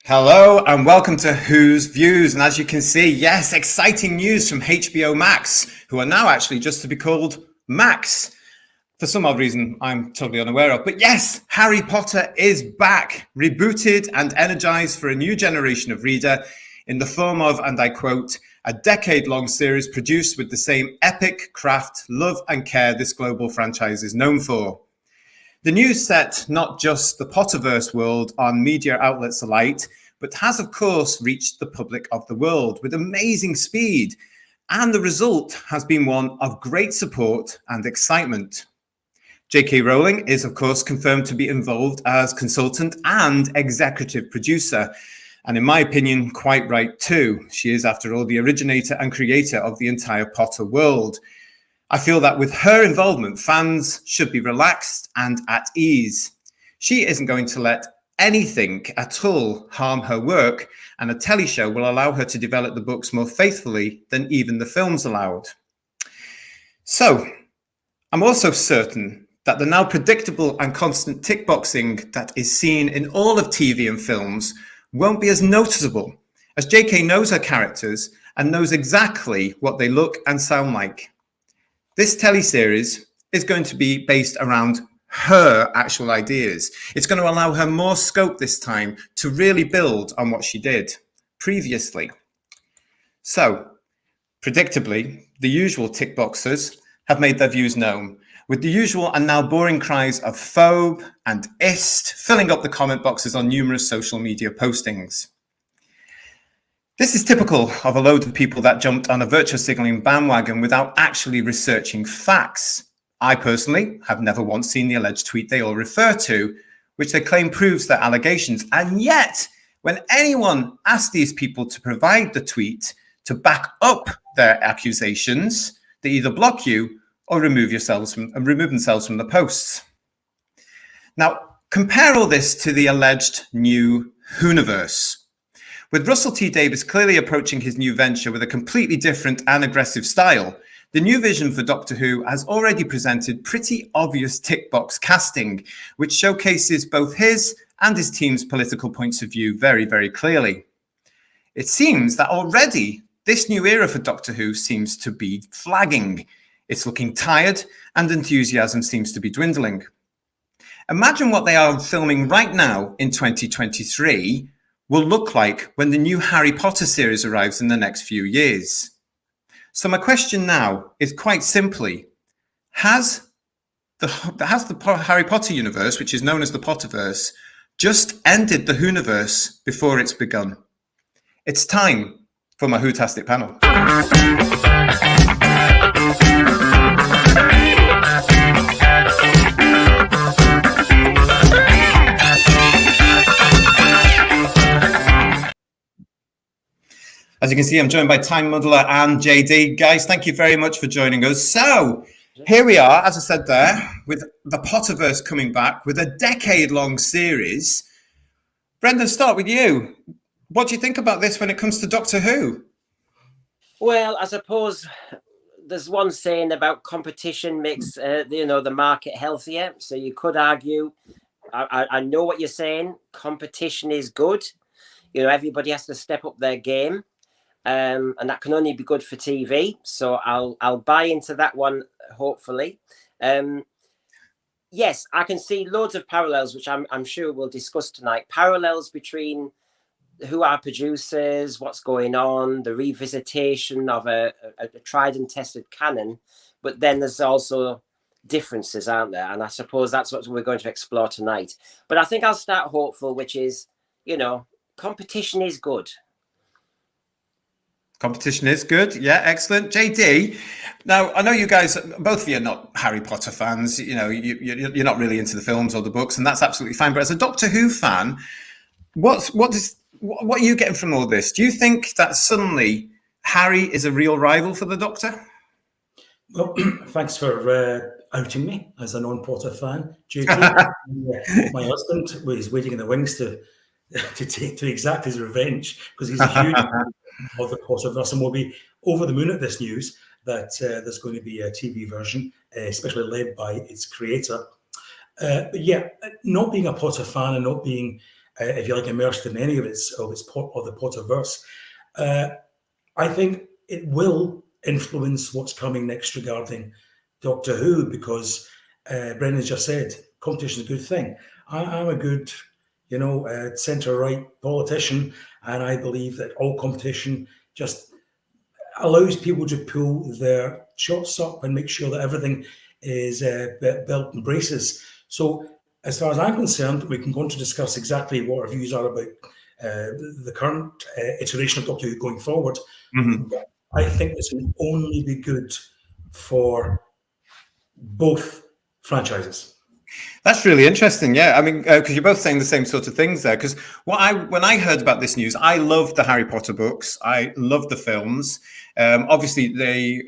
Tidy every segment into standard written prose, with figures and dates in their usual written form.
Hello and welcome to Who's Views. And as you can see, yes, exciting news from HBO Max, who are now actually just to be called Max. For some odd reason I'm totally unaware of. But yes, Harry Potter is back, rebooted and energized for a new generation of reader in the form of, and I quote, a decade-long series produced with the same epic craft, love and care this global franchise is known for. The news set not just the Potterverse world on media outlets alike, but has of course reached the public of the world with amazing speed. And the result has been one of great support and excitement. J.K. Rowling is of course confirmed to be involved as consultant and executive producer. And in my opinion, quite right too. She is, after all, the originator and creator of the entire Potter world. I feel that with her involvement, fans should be relaxed and at ease. She isn't going to let anything at all harm her work, and a telly show will allow her to develop the books more faithfully than even the films allowed. So, I'm also certain that the now predictable and constant tick boxing that is seen in all of TV and films won't be as noticeable, as JK knows her characters and knows exactly what they look and sound like. This teleseries is going to be based around her actual ideas. It's going to allow her more scope this time to really build on what she did previously. So, predictably, the usual tick boxers have made their views known, with the usual and now boring cries of phobe and ist filling up the comment boxes on numerous social media postings. This is typical of a load of people that jumped on a virtue signaling bandwagon without actually researching facts. I personally have never once seen the alleged tweet they all refer to, which they claim proves their allegations. And yet, when anyone asks these people to provide the tweet to back up their accusations, they either block you or remove themselves from the posts. Now, compare all this to the alleged new Whoniverse. With Russell T Davies clearly approaching his new venture with a completely different and aggressive style, the new vision for Doctor Who has already presented pretty obvious tick box casting, which showcases both his and his team's political points of view very, very clearly. It seems that already this new era for Doctor Who seems to be flagging. It's looking tired and enthusiasm seems to be dwindling. Imagine what they are filming right now in 2023 will look like when the new Harry Potter series arrives in the next few years. So my question now is quite simply, has the Harry Potter universe, which is known as the Potterverse, just ended the Whoniverse before it's begun? It's time for my Whotastic panel. As you can see, I'm joined by Time Muddler and JD. Guys, thank you very much for joining us. So here we are, as I said there, with the Potterverse coming back with a decade-long series. Brendan, start with you. What do you think about this when it comes to Doctor Who? Well, I suppose there's one saying about competition makes the market healthier. So you could argue, I know what you're saying. Competition is good. You know, everybody has to step up their game. And that can only be good for TV. So I'll buy into that one, hopefully. Yes, I can see loads of parallels, which I'm sure we'll discuss tonight. Parallels between who are producers, what's going on, the revisitation of a tried and tested canon. But then there's also differences, aren't there? And I suppose that's what we're going to explore tonight. But I think I'll start hopeful, which is, competition is good. Competition is good. Yeah, excellent. JD, now I know you guys, both of you are not Harry Potter fans. You know, you're not really into the films or the books, and that's absolutely fine. But as a Doctor Who fan, what are you getting from all this? Do you think that suddenly Harry is a real rival for the Doctor? Well, thanks for outing me as a non-Potter fan, JD. My husband was waiting in the wings to exact his revenge because he's a huge of the Potterverse, and will be over the moon at this news that there's going to be a TV version, especially led by its creator. But yeah, not being a Potter fan and not being if you like, immersed in any of the Potterverse. I think it will influence what's coming next regarding Doctor Who, because Brendan's just said competition is a good thing. I'm a good, centre-right politician, and I believe that all competition just allows people to pull their shots up and make sure that everything is belt and braces. So as far as I'm concerned, we can go on to discuss exactly what our views are about the current iteration of Doctor Who going forward. Mm-hmm. I think this will only be good for both franchises. That's really interesting. Yeah, I mean, because you're both saying the same sort of things there. Because when I heard about this news, I loved the Harry Potter books. I loved the films. Obviously, they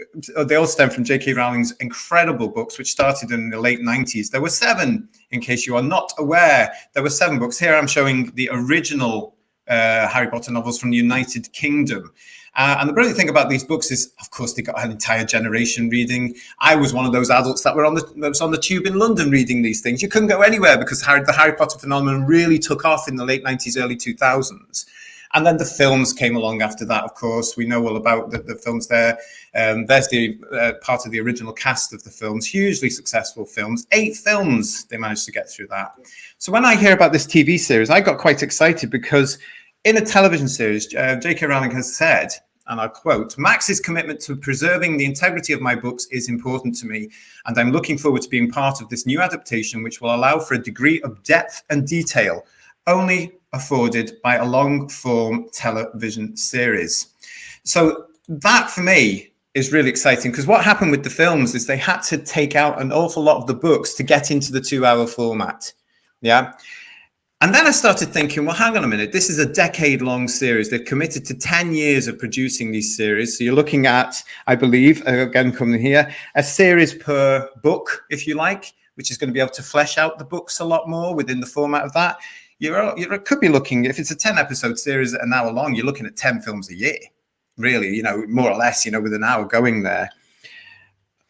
all stem from J.K. Rowling's incredible books, which started in the late 90s. There were 7, in case you are not aware. There were 7 books. Here I'm showing the original Harry Potter novels from the United Kingdom. And the brilliant thing about these books is, of course, they got an entire generation reading. I was one of those adults that was on the tube in London reading these things. You couldn't go anywhere because the Harry Potter phenomenon really took off in the late 90s, early 2000s. And then the films came along after that, of course. We know all about the films there. There's the part of the original cast of the films, hugely successful films. 8 films, they managed to get through that. So when I hear about this TV series, I got quite excited because in a television series, J.K. Rowling has said, and I quote, "Max's commitment to preserving the integrity of my books is important to me, and I'm looking forward to being part of this new adaptation, which will allow for a degree of depth and detail only afforded by a long-form television series." So that, for me, is really exciting, because what happened with the films is they had to take out an awful lot of the books to get into the 2-hour format. Yeah. And then I started thinking, well, hang on a minute. This is a decade-long series. They've committed to 10 years of producing these series. So you're looking at, I believe, again, coming here, a series per book, if you like, which is going to be able to flesh out the books a lot more within the format of that. You could be looking, if it's a 10-episode series an hour long, you're looking at 10 films a year, really, more or less, with an hour going there.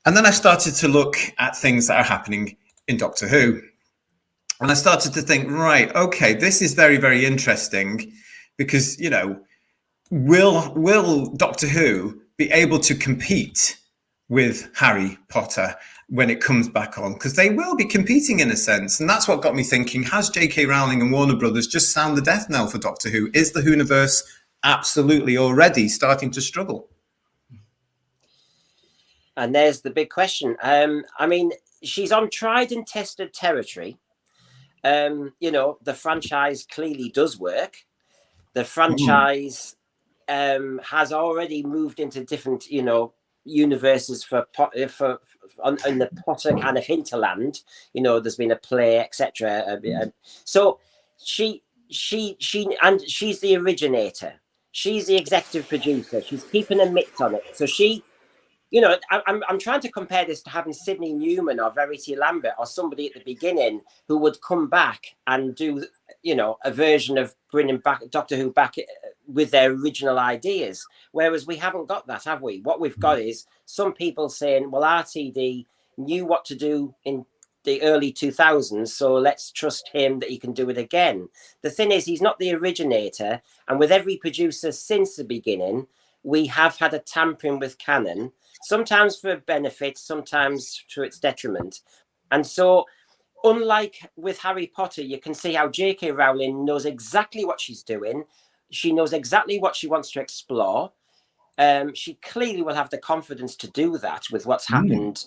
And then I started to look at things that are happening in Doctor Who. And I started to think, right, okay, this is very, very interesting because, will Doctor Who be able to compete with Harry Potter when it comes back on? Because they will be competing in a sense. And that's what got me thinking, has J.K. Rowling and Warner Brothers just sound the death knell for Doctor Who? Is the Whoniverse absolutely already starting to struggle? And there's the big question. I mean, she's on tried and tested territory. The franchise clearly does work. The franchise has already moved into different, universes in the Potter kind of hinterland. There's been a play, etc. So she's the originator. She's the executive producer. She's keeping a mitts on it. So I'm trying to compare this to having Sidney Newman or Verity Lambert or somebody at the beginning who would come back and do, a version of bringing back Doctor Who back with their original ideas. Whereas we haven't got that, have we? What we've got is some people saying, well, RTD knew what to do in the early 2000s, so let's trust him that he can do it again. The thing is, he's not the originator. And with every producer since the beginning, we have had a tampering with canon, sometimes for benefit, sometimes to its detriment. And so, unlike with Harry Potter, you can see how J.K. Rowling knows exactly what she's doing. She knows exactly what she wants to explore. She clearly will have the confidence to do that with what's happened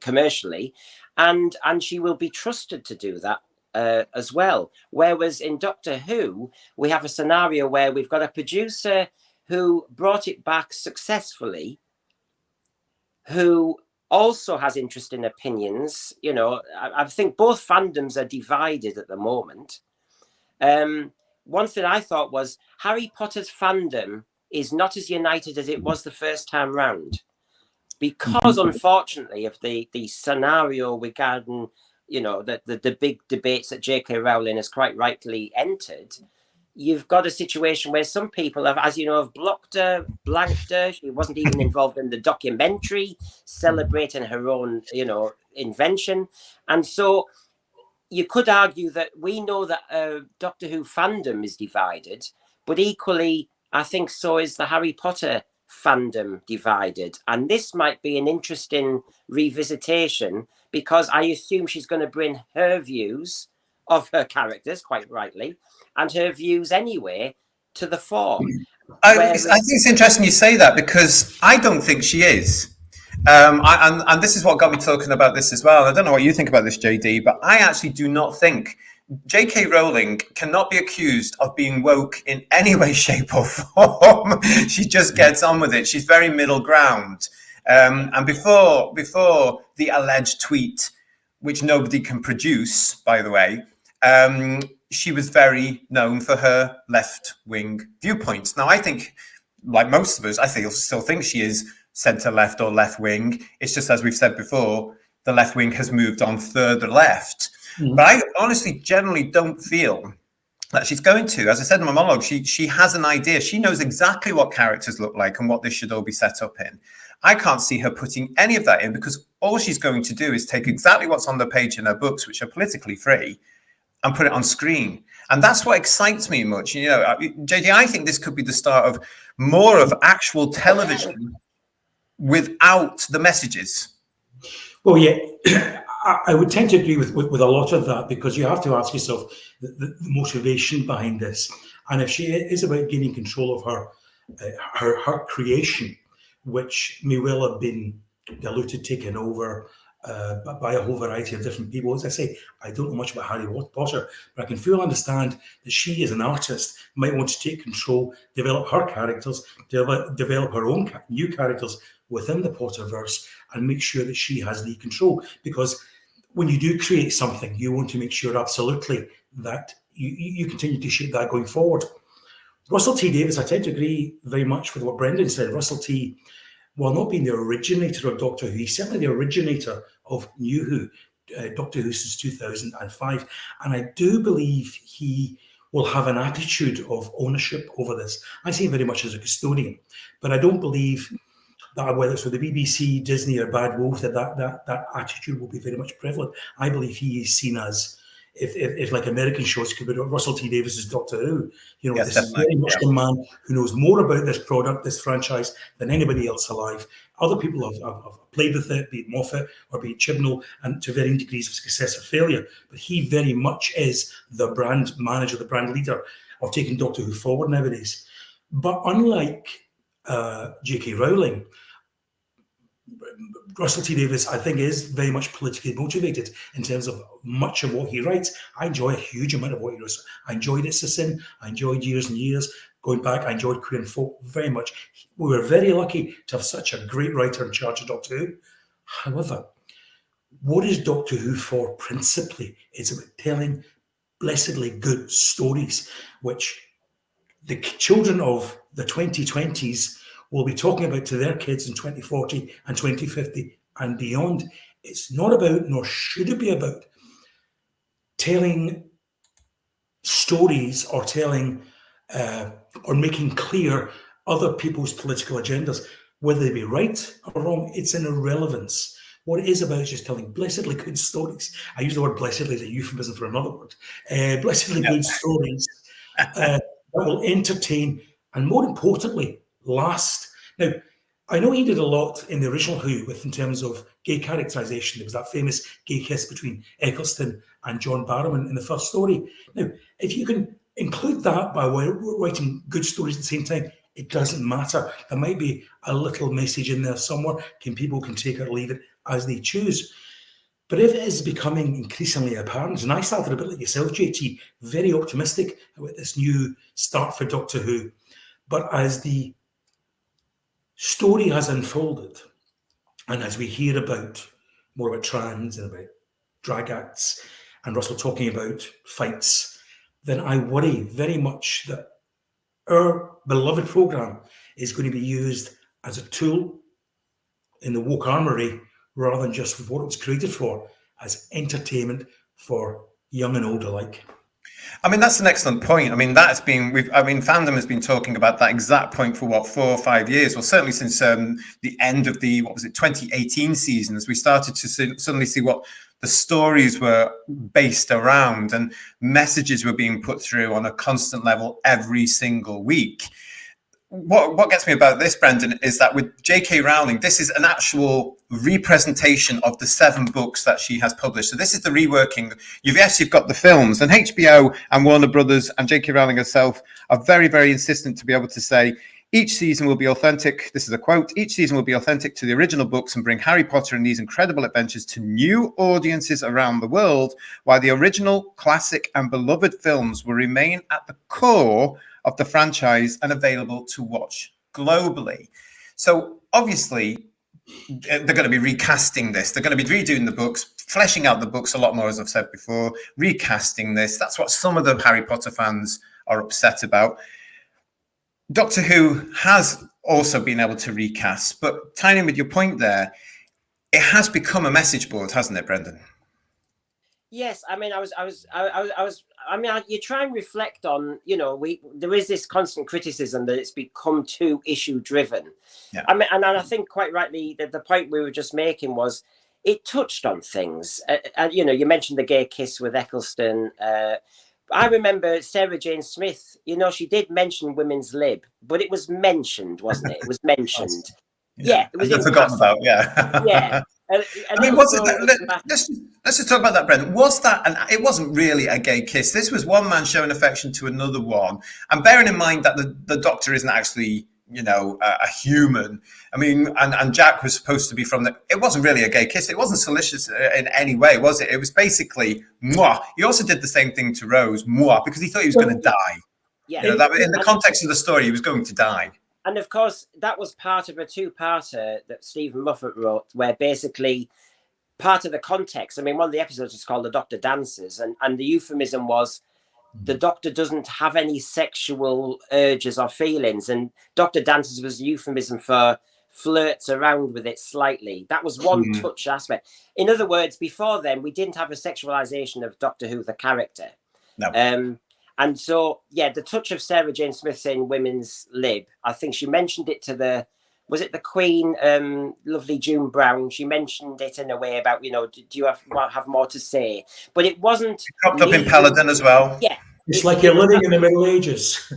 commercially. And she will be trusted to do that as well. Whereas in Doctor Who, we have a scenario where we've got a producer who brought it back successfully, who also has interesting opinions. I think both fandoms are divided at the moment. One thing I thought was Harry Potter's fandom is not as united as it was the first time round, because unfortunately of the scenario regarding, the big debates that J.K. Rowling has quite rightly entered. You've got a situation where some people have, as you know, have blocked her, blanked her. She wasn't even involved in the documentary, celebrating her own, invention. And so, you could argue that we know that Doctor Who fandom is divided, but equally, I think so is the Harry Potter fandom divided. And this might be an interesting revisitation, because I assume she's going to bring her views of her characters, quite rightly, and her views anyway, to the fore. I think it's interesting you say that, because I don't think she is. And this is what got me talking about this as well. I don't know what you think about this, JD, but I actually do not think J.K. Rowling cannot be accused of being woke in any way, shape, or form. She just gets on with it. She's very middle ground. And before the alleged tweet, which nobody can produce, by the way, she was very known for her left-wing viewpoints. Now, I think, like most of us, I still think she is centre-left or left-wing. It's just, as we've said before, the left wing has moved on further left. Mm-hmm. But I honestly generally don't feel that she's going to. As I said in my monologue, she has an idea. She knows exactly what characters look like and what they should all be set up in. I can't see her putting any of that in, because all she's going to do is take exactly what's on the page in her books, which are politically free, and put it on screen. And that's what excites me much. You know, JD, I think this could be the start of more of actual television without the messages. Well, yeah, I would tend to agree with a lot of that, because you have to ask yourself the motivation behind this. And if she is about gaining control of her creation, which may well have been diluted, taken over by a whole variety of different people. As I say, I don't know much about Harry Potter, but I can fully understand that she, as an artist, might want to take control, develop her characters, develop her own new characters within the Potterverse, and make sure that she has the control. Because when you do create something, you want to make sure absolutely that you continue to shape that going forward. Russell T Davies, I tend to agree very much with what Brendan said. Russell T, while not being the originator of Doctor Who, he's certainly the originator of New Who, Doctor Who since 2005. And I do believe he will have an attitude of ownership over this. I see him very much as a custodian, but I don't believe that, whether it's with the BBC, Disney, or Bad Wolf, that attitude will be very much prevalent. I believe he is seen as, if like American shows could be Russell T Davies as Doctor Who, you know, yes, this is very much the man who knows more about this product, this franchise, than anybody else alive. Other people have played with it, be it Moffat or be it Chibnall, and to varying degrees of success or failure. But he very much is the brand manager, the brand leader of taking Doctor Who forward nowadays. But unlike J.K. Rowling, Russell T Davies, I think, is very much politically motivated in terms of much of what he writes. I enjoy a huge amount of what he writes. I enjoyed It's a Sin. I enjoyed Years and Years. Going back, I enjoyed Queer and Folk very much. We were very lucky to have such a great writer in charge of Doctor Who. However, what is Doctor Who for principally? It's about telling blessedly good stories, which the children of the 2020s will be talking about to their kids in 2040 and 2050 and beyond. It's not about, nor should it be about, telling stories or telling or making clear other people's political agendas. Whether they be right or wrong, it's an irrelevance. What it is about is just telling blessedly good stories. I use the word blessedly as a euphemism for another word. Blessedly good stories that will entertain and, more importantly, last. Now, I know he did a lot in the original Who in terms of gay characterisation. There was that famous gay kiss between Eccleston and John Barrowman in the first story. Now, if you can include that by writing good stories at the same time, it doesn't matter. There might be a little message in there somewhere. People can take it or leave it as they choose. But if it is becoming increasingly apparent, and I started a bit like yourself, JT, very optimistic about this new start for Doctor Who, but as the story has unfolded, and as we hear about more about trans and about drag acts, and Russell talking about fights, then I worry very much that our beloved programme is going to be used as a tool in the woke armoury rather than just for what it was created for, as entertainment for young and old alike. I mean, that's an excellent point. I mean, fandom has been talking about that exact point for what, 4 or 5 years? Well, certainly since the end of the, 2018 season, as we started to suddenly see what the stories were based around and messages were being put through on a constant level every single week. What gets me about this, Brendan, is that with J.K. Rowling, this is an actual representation of the 7 books that she has published. So this is the reworking. You've got the films, and HBO and Warner Brothers and J.K. Rowling herself are very, very insistent to be able to say, each season will be authentic. This is a quote. Each season will be authentic to the original books and bring Harry Potter and these incredible adventures to new audiences around the world, while the original, classic, and beloved films will remain at the core of the franchise and available to watch globally. So obviously, they're going to be recasting this. They're going to be redoing the books, fleshing out the books a lot more, as I've said before, recasting this. That's what some of the Harry Potter fans are upset about. Doctor Who has also been able to recast, but tying in with your point there, it has become a message board, hasn't it, Brendan? Yes, I mean, you try and reflect on, there is this constant criticism that it's become too issue driven. Yeah. I mean, and I think quite rightly that the point we were just making was it touched on things. And you mentioned the gay kiss with Eccleston. I remember Sarah Jane Smith. She did mention women's lib, but it was mentioned, wasn't it? It was mentioned. Yeah, it was forgotten about. Yeah. Yeah. I mean, let's just talk about that, Brendan. Was that, and it wasn't really a gay kiss. This was one man showing affection to another one. And bearing in mind that the Doctor isn't actually, a human. I mean, and Jack was supposed to be it wasn't really a gay kiss. It wasn't salacious in any way, was it? It was basically, mwah. He also did the same thing to Rose, mwah, because he thought he was going to die. Yeah. In the context of the story, he was going to die. And of course, that was part of a 2-parter that Stephen Moffat wrote, where basically part of the context, I mean, one of the episodes was called The Doctor Dances, and the euphemism was the Doctor doesn't have any sexual urges or feelings. And Doctor Dances was a euphemism for flirts around with it slightly. That was one touch aspect. In other words, before then, we didn't have a sexualization of Doctor Who, the character. No. And so, the touch of Sarah Jane Smith saying women's lib, I think she mentioned it to was it the Queen, lovely June Brown? She mentioned it in a way about, do you have more to say? But it wasn't. It cropped up in Paladin as well. Yeah. It's like you're living in the Middle Ages.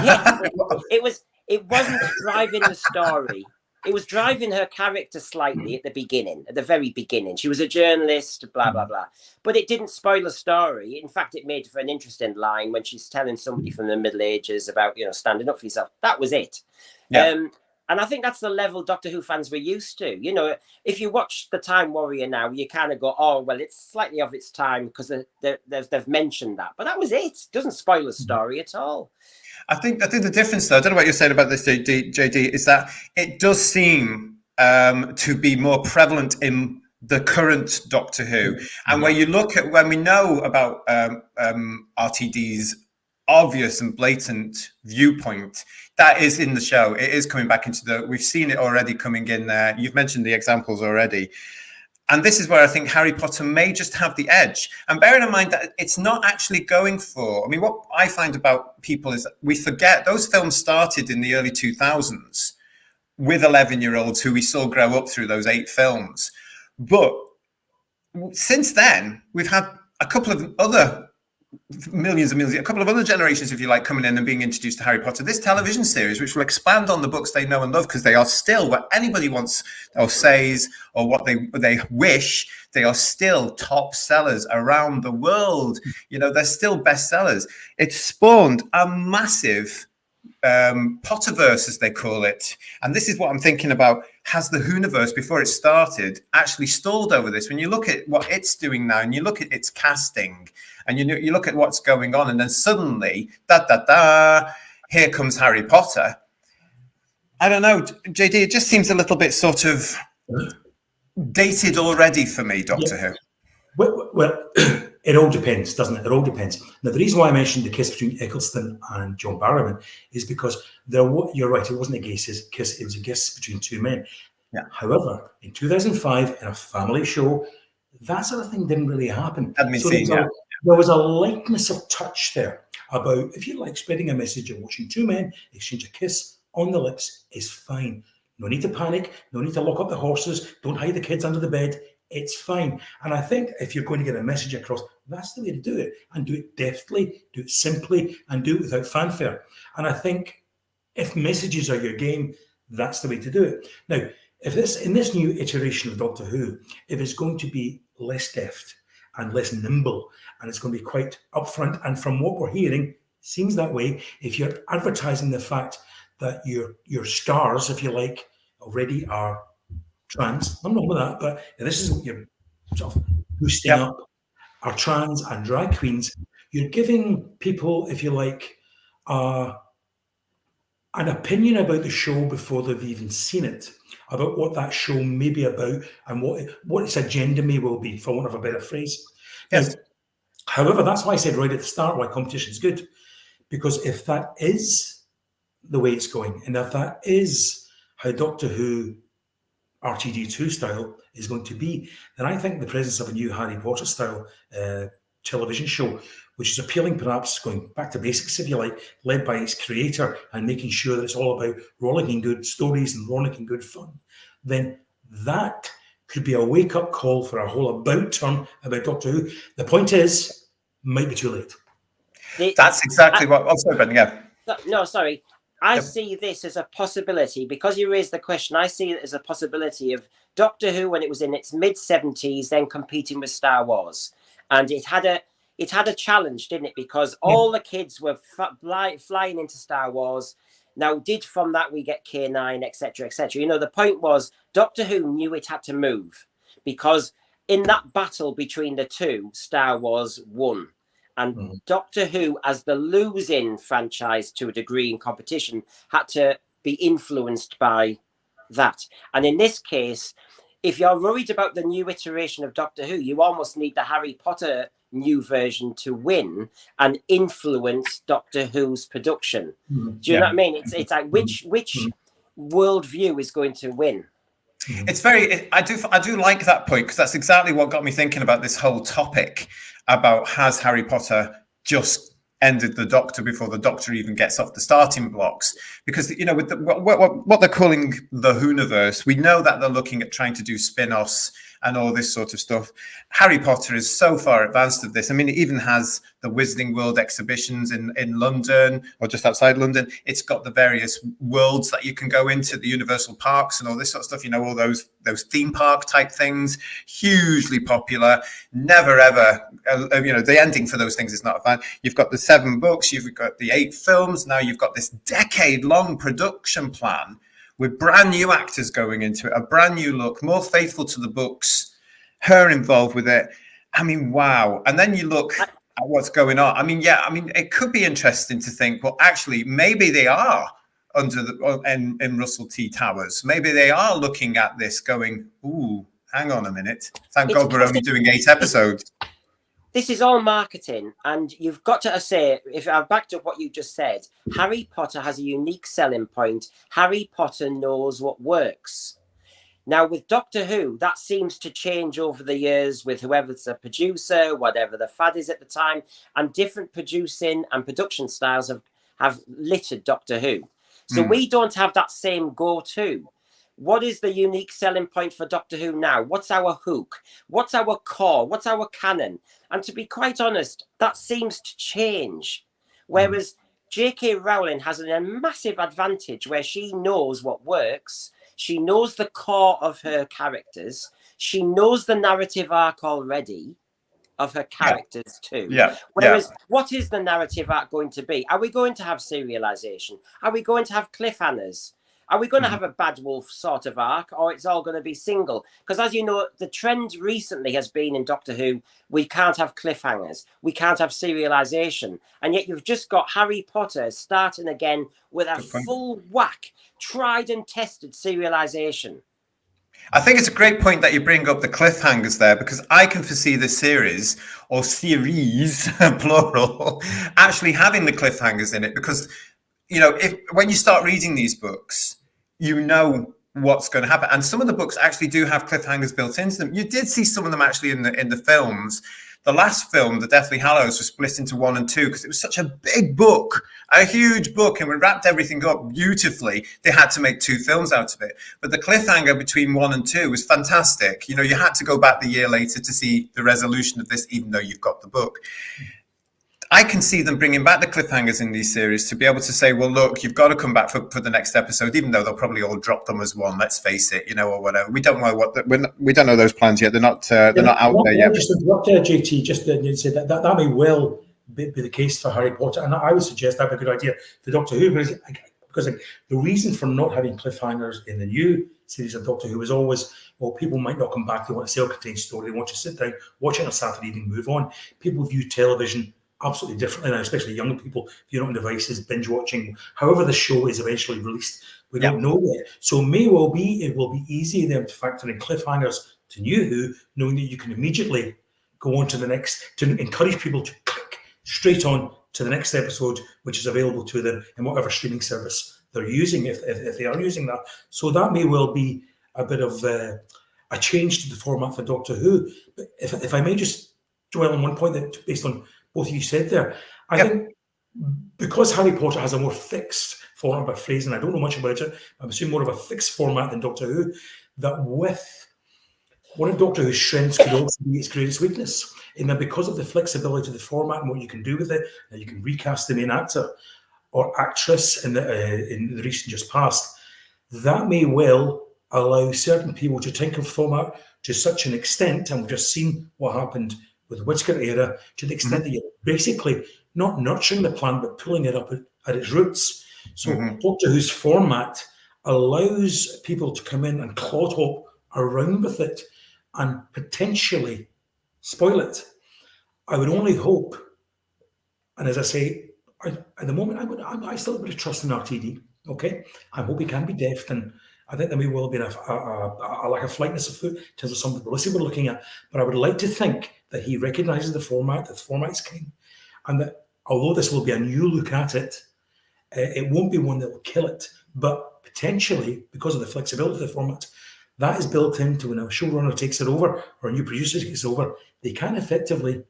Yeah, it wasn't driving the story. It was driving her character slightly at the very beginning. She was a journalist, blah, blah, blah. But it didn't spoil the story. In fact, it made for an interesting line when she's telling somebody from the Middle Ages about, standing up for yourself. That was it. Yeah. And I think that's the level Doctor Who fans were used to. If you watch The Time Warrior now, you kind of go, oh, well, it's slightly of its time because they've mentioned that. But that was it. It doesn't spoil the story at all. I think the difference, though, I don't know what you're saying about this, JD, is that it does seem to be more prevalent in the current Doctor Who. And when we know about RTD's obvious and blatant viewpoint, that is in the show. It is coming back we've seen it already coming in there. You've mentioned the examples already. And this is where I think Harry Potter may just have the edge. And bearing in mind that it's not actually going for, I mean, what I find about people is that we forget those films started in the early 2000s with 11-year-olds who we saw grow up through those 8 films. But since then, we've had a couple of other a couple of other generations, if you like, coming in and being introduced to Harry Potter. This television series, which will expand on the books they know and love, because they are still what anybody wants or says or what they wish, they are still top sellers around the world. They're still bestsellers. It's spawned a massive Potterverse, as they call it. And this is what I'm thinking about. Has the Whoniverse, before it started, actually stalled over this? When you look at what it's doing now and you look at its casting and you look at what's going on, and then suddenly, here comes Harry Potter. I don't know, JD, it just seems a little bit sort of dated already for me, Doctor Who. Well, it all depends, doesn't it? It all depends. Now, the reason why I mentioned the kiss between Eccleston and John Barrowman is because you're right, it wasn't a gay kiss, it was a kiss between 2 men. Yeah. However, in 2005, in a family show, that sort of thing didn't really happen. Hadn't been seen, there was a lightness of touch there about, if you like, spreading a message and watching two men exchange a kiss on the lips is fine. No need to panic. No need to lock up the horses. Don't hide the kids under the bed. It's fine. And I think if you're going to get a message across, that's the way to do it. And do it deftly, do it simply, and do it without fanfare. And I think if messages are your game, that's the way to do it. Now, if in this new iteration of Doctor Who, if it's going to be less deft and less nimble, and it's going to be quite upfront, and from what we're hearing, seems that way, if you're advertising the fact that your stars, if you like, already are trans. I'm not with that, but this is what you're sort of boosting up, are trans and drag queens. You're giving people, if you like, an opinion about the show before they've even seen it, about what that show may be about and what its agenda may well be, for want of a better phrase. Yes. Now, however, that's why I said right at the start why competition is good, because if that is the way it's going, and if that is how Doctor Who RTD2 style is going to be, then I think the presence of a new Harry Potter style television show, which is appealing, perhaps going back to basics, if you like, led by its creator and making sure that it's all about rollicking good stories and rollicking good fun, then that could be a wake-up call for a whole about turn about Doctor Who. The point is, might be too late. That's exactly what... Oh, sorry, Brendan, yeah. No, sorry. I see this as a possibility, because you raised the question. I see it as a possibility of Doctor Who when it was in its mid-70s, then competing with Star Wars, and it had a challenge, didn't it? Because all the kids were flying into Star Wars. Now, from that we get K9, etc., etc. You know, the point was Doctor Who knew it had to move, because in that battle between the two, Star Wars won. And Doctor Who, as the losing franchise to a degree in competition, had to be influenced by that. And in this case, if you're worried about the new iteration of Doctor Who, you almost need the Harry Potter new version to win and influence Doctor Who's production. Do you know what I mean? It's like which worldview is going to win? It's very... I do like that point, because that's exactly what got me thinking about this whole topic about, has Harry Potter just ended the Doctor before the Doctor even gets off the starting blocks? Because, you know, with what they're calling the Whoniverse, we know that they're looking at trying to do spin-offs and all this sort of stuff. Harry Potter is so far advanced of this. I mean, it even has the Wizarding World exhibitions in London, or just outside London. It's got the various worlds that you can go into, the Universal Parks and all this sort of stuff, you know, all those theme park type things, hugely popular. Never ever, you know, the ending for those things is not a fan. You've got the 7 books, you've got the 8 films, now you've got this decade-long production plan with brand new actors going into it, a brand new look, more faithful to the books, her involved with it. I mean, wow. And then you look at what's going on. I mean, it could be interesting to think, well, actually, maybe they are in Russell T. Towers. Maybe they are looking at this going, ooh, hang on a minute. Thank God we're only doing 8 episodes. This is all marketing, and you've got to say, if I'm back to what you just said, Harry Potter has a unique selling point. Harry Potter knows what works. Now, with Doctor Who, that seems to change over the years with whoever's the producer, whatever the fad is at the time, and different producing and production styles have littered Doctor Who. So we don't have that same go-to. What is the unique selling point for Doctor Who now? What's our hook? What's our core? What's our canon? And to be quite honest, that seems to change. Whereas J.K. Rowling has a massive advantage where she knows what works. She knows the core of her characters. She knows the narrative arc already of her characters too. Whereas what is the narrative arc going to be? Are we going to have serialization? Are we going to have cliffhangers? Are we going to have a Bad Wolf sort of arc, or it's all going to be single? Because as you know, the trend recently has been in Doctor Who, we can't have cliffhangers, we can't have serialization. And yet you've just got Harry Potter starting again with a full whack, tried and tested serialization. I think it's a great point that you bring up the cliffhangers there, because I can foresee the series, or series, plural, actually having the cliffhangers in it, because, you know, when you start reading these books, you know what's going to happen. And some of the books actually do have cliffhangers built into them. You did see some of them actually in the films. The last film, The Deathly Hallows, was split into 1 and 2 because it was such a big book, a huge book, and we wrapped everything up beautifully. They had to make 2 films out of it. But the cliffhanger between 1 and 2 was fantastic. You know, you had to go back the year later to see the resolution of this, even though you've got the book. I can see them bringing back the cliffhangers in these series to be able to say, well, look, you've got to come back for the next episode, even though they'll probably all drop them as one. Let's face it, you know, or whatever. We don't know we don't know those plans yet. They're not out there yet. Just interrupt there, JT. Just to say that may well be the case for Harry Potter, and I would suggest that'd be a good idea for Doctor Who, because the reason for not having cliffhangers in the new series of Doctor Who is always, well, people might not come back. They want a self-contained story. They want to sit down, watch it on a Saturday evening, move on. People view television absolutely differently now, especially young people. If you're on devices, binge watching, however the show is eventually released, we don't know yet. So it will be easy then to factor in cliffhangers to New Who, knowing that you can immediately go on to the next, to encourage people to click straight on to the next episode, which is available to them in whatever streaming service they're using, if they are using that. So that may well be a bit of a change to the format for Doctor Who. But if I may just dwell on one point that, based on both of you said there, I think because Harry Potter has a more fixed format by phrase, and I don't know much about it, I'm assuming more of a fixed format than Doctor Who, that with one of Doctor Who's strengths could also be its greatest weakness, in that because of the flexibility of the format and what you can do with it, that you can recast the main actor or actress in the recent just past, that may well allow certain people to tinker with format to such an extent, and we've just seen what happened with the Whittaker era, to the extent that you're basically not nurturing the plant, but pulling it up at its roots. So Doctor Who's format allows people to come in and clod hop around with it and potentially spoil it. I would only hope, and as I say, at the moment, I still have a bit of trust in RTD. Okay, I hope he can be deft, and I think there may well be a lack of flightness afoot in terms of some of the publicity we're looking at. But I would like to think that he recognises the format, that the format is king, and that although this will be a new look at it, it won't be one that will kill it. But potentially, because of the flexibility of the format, that is built into when a showrunner takes it over or a new producer takes it over, they can effectively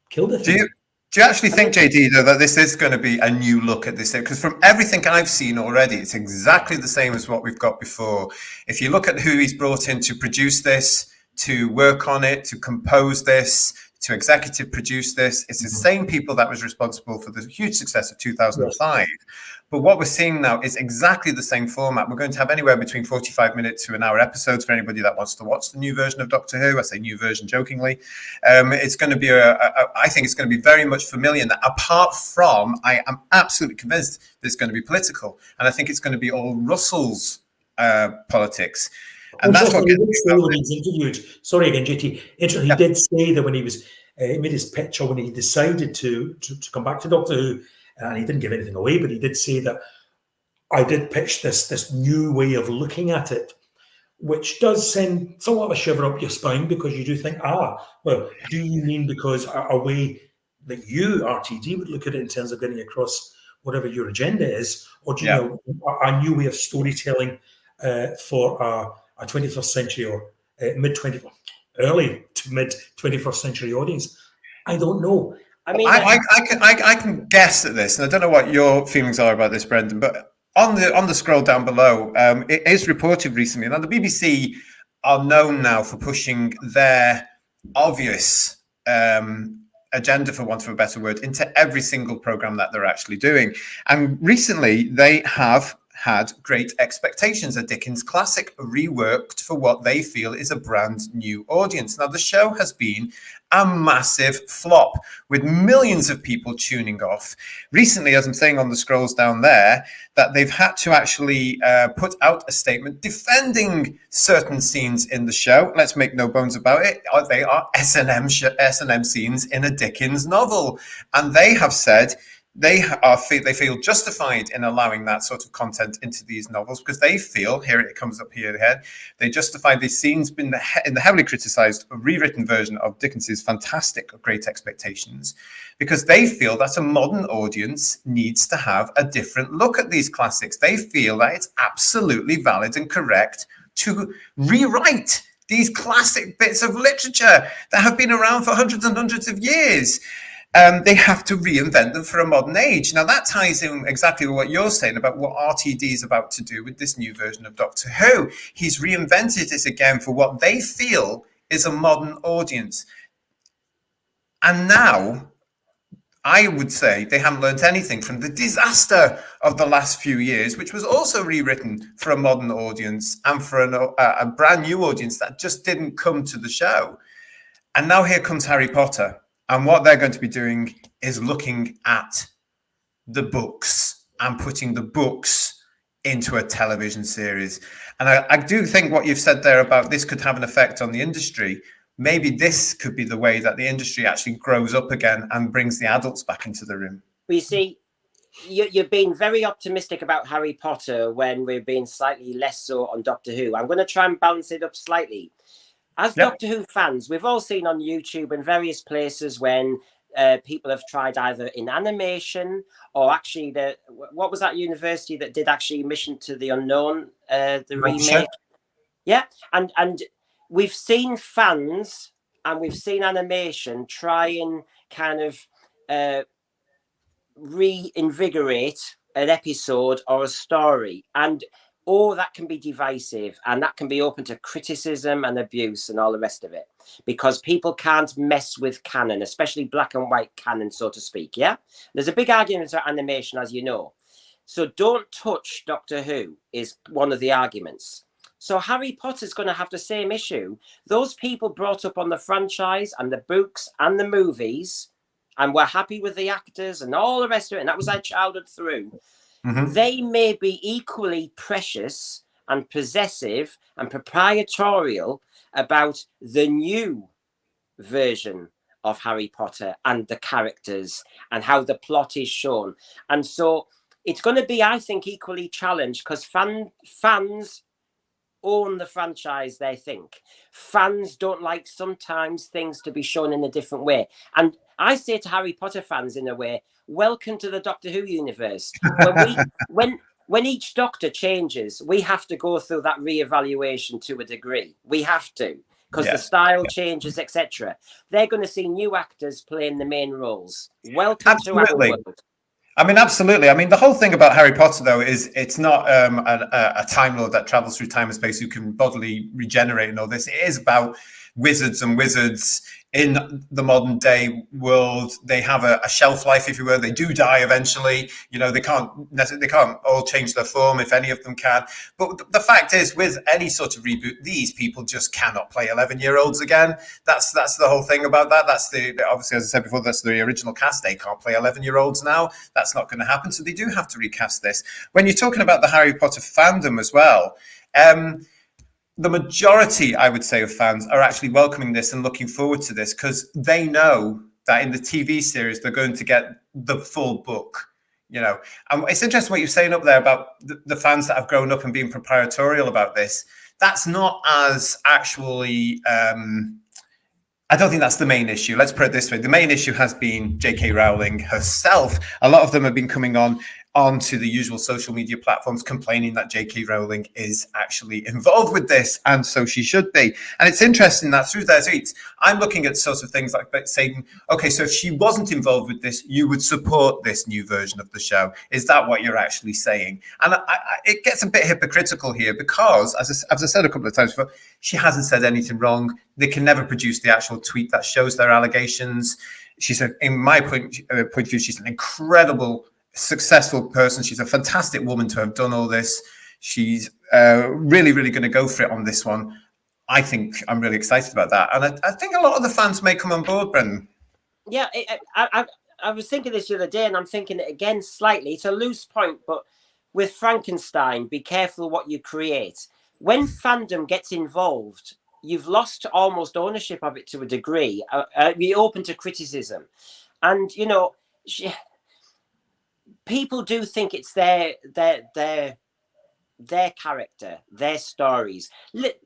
kill the thing. Do you actually think, JD, though, that this is going to be a new look at this? Because from everything I've seen already, it's exactly the same as what we've got before. If you look at who he's brought in to produce this, to work on it, to compose this, to executive produce this, it's the same people that was responsible for the huge success of 2005. But what we're seeing now is exactly the same format. We're going to have anywhere between 45 minutes to an hour episodes for anybody that wants to watch the new version of Doctor Who. I say new version jokingly. It's going to be I think it's going to be very much familiar. Now, apart from, I am absolutely convinced that it's going to be political. And I think it's going to be all Russell's politics. And that's what gets me interviewed. Sorry again, JT. He did say that when he was made his pitch, or when he decided to come back to Doctor Who, and he didn't give anything away, but he did say that I did pitch this new way of looking at it, which does send somewhat of a shiver up your spine, because you do think, well, do you mean because a way that you, RTD, would look at it in terms of getting across whatever your agenda is, or do you know a new way of storytelling for a 21st century or early to mid 21st century audience? I don't know. I mean, I can guess at this, and I don't know what your feelings are about this, Brendan. But on the scroll down below, it is reported recently. Now, the BBC are known now for pushing their obvious agenda, for want of a better word, into every single program that they're actually doing. And recently, they have had Great Expectations, a Dickens classic, reworked for what they feel is a brand new audience. Now, the show has been a massive flop, with millions of people tuning off. Recently, as I'm saying on the scrolls down there, that they've had to actually put out a statement defending certain scenes in the show. Let's make no bones about it. They are S&M scenes in a Dickens novel. And they have said they feel justified in allowing that sort of content into these novels, because they feel, here it comes up here ahead, they justify these scenes in the heavily criticised rewritten version of Dickens's fantastic Great Expectations, because they feel that a modern audience needs to have a different look at these classics. They feel that it's absolutely valid and correct to rewrite these classic bits of literature that have been around for hundreds and hundreds of years. They have to reinvent them for a modern age. Now, that ties in exactly with what you're saying about what RTD is about to do with this new version of Doctor Who. He's reinvented it again for what they feel is a modern audience. And now, I would say they haven't learned anything from the disaster of the last few years, which was also rewritten for a modern audience and for a brand new audience that just didn't come to the show. And now here comes Harry Potter. And what they're going to be doing is looking at the books and putting the books into a television series. And I do think what you've said there about this could have an effect on the industry. Maybe this could be the way that the industry actually grows up again and brings the adults back into the room. Well, you see, you're being very optimistic about Harry Potter when we're being slightly less so on Doctor Who. I'm going to try and balance it up slightly. As Doctor Who fans, we've all seen on YouTube and various places when people have tried either in animation or actually what was that university that did actually Mission to the Unknown, the remake? Yeah, and we've seen fans and we've seen animation try and kind of reinvigorate an episode or a story, and that can be divisive and that can be open to criticism and abuse and all the rest of it, because people can't mess with canon, especially black and white canon, so to speak. Yeah, there's a big argument about animation, as you know. So don't touch Doctor Who is one of the arguments. So Harry Potter's going to have the same issue. Those people brought up on the franchise and the books and the movies and were happy with the actors and all the rest of it, and that was their childhood through. Mm-hmm. They may be equally precious and possessive and proprietorial about the new version of Harry Potter and the characters and how the plot is shown. And so it's going to be, I think, equally challenged, because fans own the franchise, they think. Fans don't like sometimes things to be shown in a different way. And I say to Harry Potter fans, in a way, welcome to the Doctor Who universe. When each Doctor changes, we have to go through that reevaluation to a degree. We have to, because the style changes, etc. They're going to see new actors playing the main roles. Welcome to our world. I mean, absolutely. I mean, the whole thing about Harry Potter, though, is it's not a Time Lord that travels through time and space who can bodily regenerate and all this. It is about wizards in the modern day world. They have a shelf life, if you will. They do die eventually. You know, they can't all change their form, if any of them can. But the fact is, with any sort of reboot, these people just cannot play 11-year-olds again. That's the whole thing about that. That's obviously, as I said before, that's the original cast. They can't play 11-year-olds now. That's not going to happen. So they do have to recast this. When you're talking about the Harry Potter fandom as well, the majority, I would say, of fans are actually welcoming this and looking forward to this, because they know that in the TV series, they're going to get the full book, you know. And it's interesting what you're saying up there about the fans that have grown up and being proprietorial about this. That's not as actually, I don't think that's the main issue. Let's put it this way. The main issue has been J.K. Rowling herself. A lot of them have been coming onto the usual social media platforms complaining that J.K. Rowling is actually involved with this, and so she should be. And it's interesting that through their tweets, I'm looking at sorts of things like saying, okay, so if she wasn't involved with this, you would support this new version of the show. Is that what you're actually saying? And it gets a bit hypocritical here, because, as I said a couple of times before, she hasn't said anything wrong. They can never produce the actual tweet that shows their allegations. She said, in my point of view, she's an incredible, successful person. She's a fantastic woman to have done all this. She's really, really going to go for it on this one. I think I'm really excited about that. And I think a lot of the fans may come on board, Brendan. Yeah, I was thinking this the other day, and I'm thinking it again slightly. It's a loose point, but with Frankenstein, be careful what you create. When fandom gets involved, you've lost almost ownership of it to a degree. Be open to criticism. And, you know, people do think it's their character, their stories.